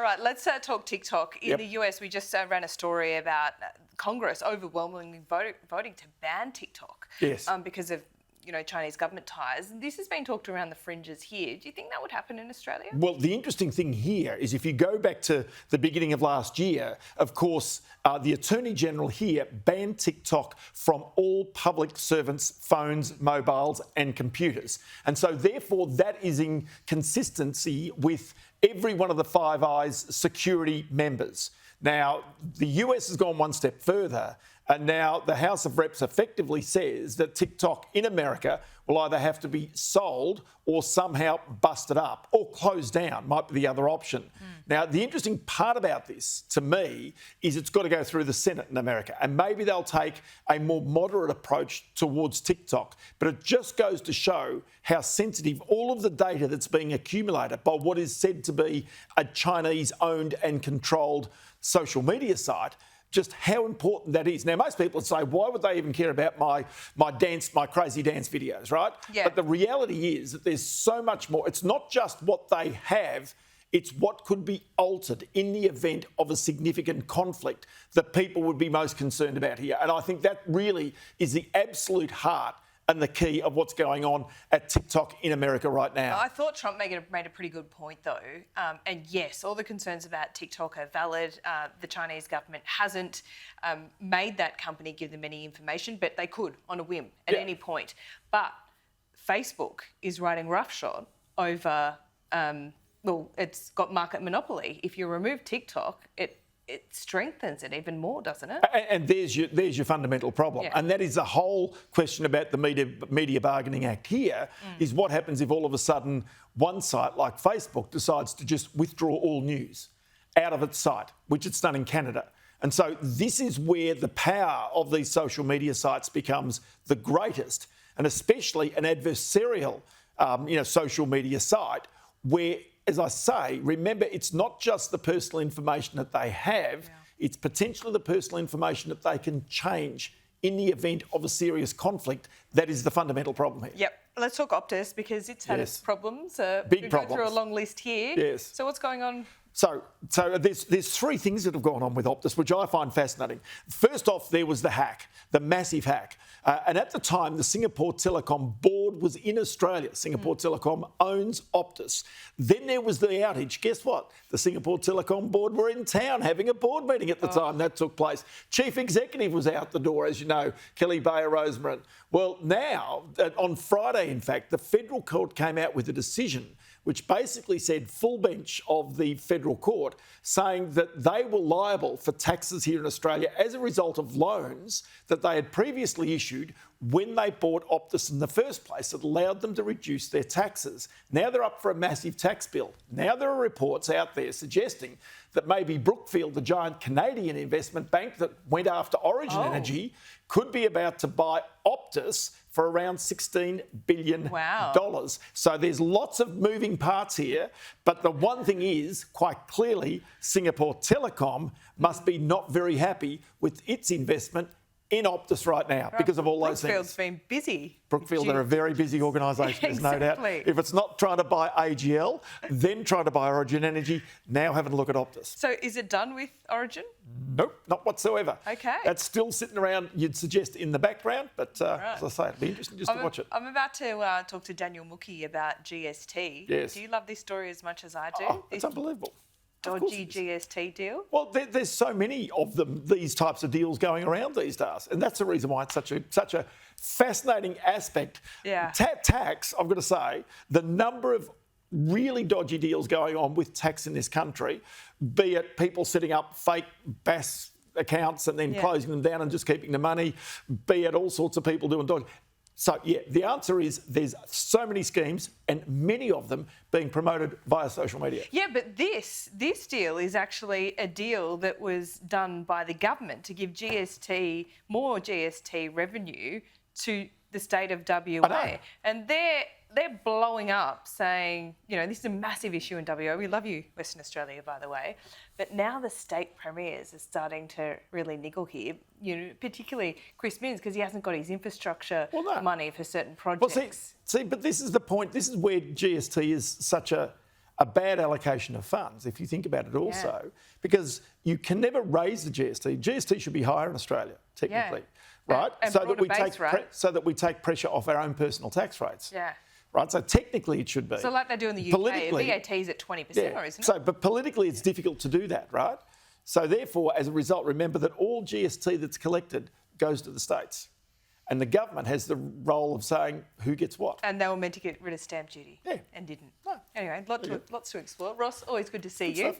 All right, let's talk TikTok. In the US, we just ran a story about Congress overwhelmingly voting to ban TikTok because of Chinese government ties. This has been talked around the fringes here. Do you think that would happen in Australia? Well, the interesting thing here is if you go back to the beginning of last year, of course, the Attorney General here banned TikTok from all public servants' phones, mobiles and computers. And so therefore that is in consistency with every one of the Five Eyes security members. Now, the US has gone one step further, and now the House of Reps effectively says that TikTok in America will either have to be sold or somehow busted up or closed down, might be the other option. Now, the interesting part about this, to me, is it's got to go through the Senate in America, and maybe they'll take a more moderate approach towards TikTok. But it just goes to show how sensitive all of the data that's being accumulated by what is said to be a Chinese-owned and controlled social media site, just how important that is. Now, most people would say, why would they even care about my crazy dance videos, right? Yeah. But the reality is that there's so much more. It's not just what they have, it's what could be altered in the event of a significant conflict that people would be most concerned about here. And I think that really is the absolute heart and the key of what's going on at TikTok in America right now. I thought Trump made a pretty good point, though. And yes, all the concerns about TikTok are valid. The Chinese government hasn't made that company give them any information, but they could on a whim at any point. But Facebook is riding roughshod over, it's got market monopoly. If you remove TikTok, it strengthens it even more, doesn't it? And there's your fundamental problem. And that is the whole question about the Media Bargaining Act here, is what happens if all of a sudden one site like Facebook decides to just withdraw all news out of its site, which it's done in Canada. And so this is where the power of these social media sites becomes the greatest, and especially an adversarial social media site where, as I say, remember, it's not just the personal information that they have, it's potentially the personal information that they can change in the event of a serious conflict. That is the fundamental problem here. Yep. Let's talk Optus, because it's had its problems. Big problems. Go through a long list here. Yes. So what's going on? So there's three things that have gone on with Optus, which I find fascinating. First off, there was the hack, the massive hack. And at the time, the Singapore Telecom board was in Australia. Singapore Telecom owns Optus. Then there was the outage. Guess what? The Singapore Telecom board were in town having a board meeting at the time that took place. Chief executive was out the door, as you know, Kelly Bayer Rosemary. Well, now, on Friday, in fact, the federal court came out with a decision which basically said, full bench of the federal court, saying that they were liable for taxes here in Australia as a result of loans that they had previously issued when they bought Optus in the first place. It allowed them to reduce their taxes. Now they're up for a massive tax bill. Now there are reports out there suggesting that maybe Brookfield, the giant Canadian investment bank that went after Origin Energy, could be about to buy Optus for around $16 billion. Wow. So there's lots of moving parts here, but the one thing is, quite clearly, Singapore Telecom must be not very happy with its investment in Optus right now because of all those things. Brookfield's been busy. Brookfield are a very busy organisation, there's no doubt. If it's not trying to buy AGL, then trying to buy Origin Energy, now having a look at Optus. So is it done with Origin? Nope, not whatsoever. Okay. That's still sitting around, you'd suggest, in the background, but as I say, it'd be interesting just to watch it. I'm about to talk to Daniel Mookie about GST. Yes. Do you love this story as much as I do? Oh, it's unbelievable. Dodgy GST deal? Well, there's so many of them, these types of deals going around these days, and that's the reason why it's such a fascinating aspect. Yeah. Tax, I've got to say, the number of really dodgy deals going on with tax in this country, be it people setting up fake BAS accounts and then closing them down and just keeping the money, be it all sorts of people doing dodgy. So, the answer is there's so many schemes and many of them being promoted via social media. Yeah, but this deal is actually a deal that was done by the government to give more GST revenue to the state of WA. And they're blowing up saying, this is a massive issue in WA. We love you, Western Australia, by the way. But now the state premiers are starting to really niggle here, particularly Chris Minns, because he hasn't got his infrastructure money for certain projects. Well, see, but this is the point. This is where GST is such a a bad allocation of funds, if you think about it also, because you can never raise the GST. GST should be higher in Australia, technically, right? And so that we take pressure off our own personal tax rates. Yeah. Right, so technically it should be. So like they do in the UK, VAT is at 20%, isn't it? So, but politically it's difficult to do that, right? So therefore, as a result, remember that all GST that's collected goes to the states. And the government has the role of saying who gets what. And they were meant to get rid of stamp duty and didn't. No. Anyway, lots to explore. Ross, always good to see you. Stuff.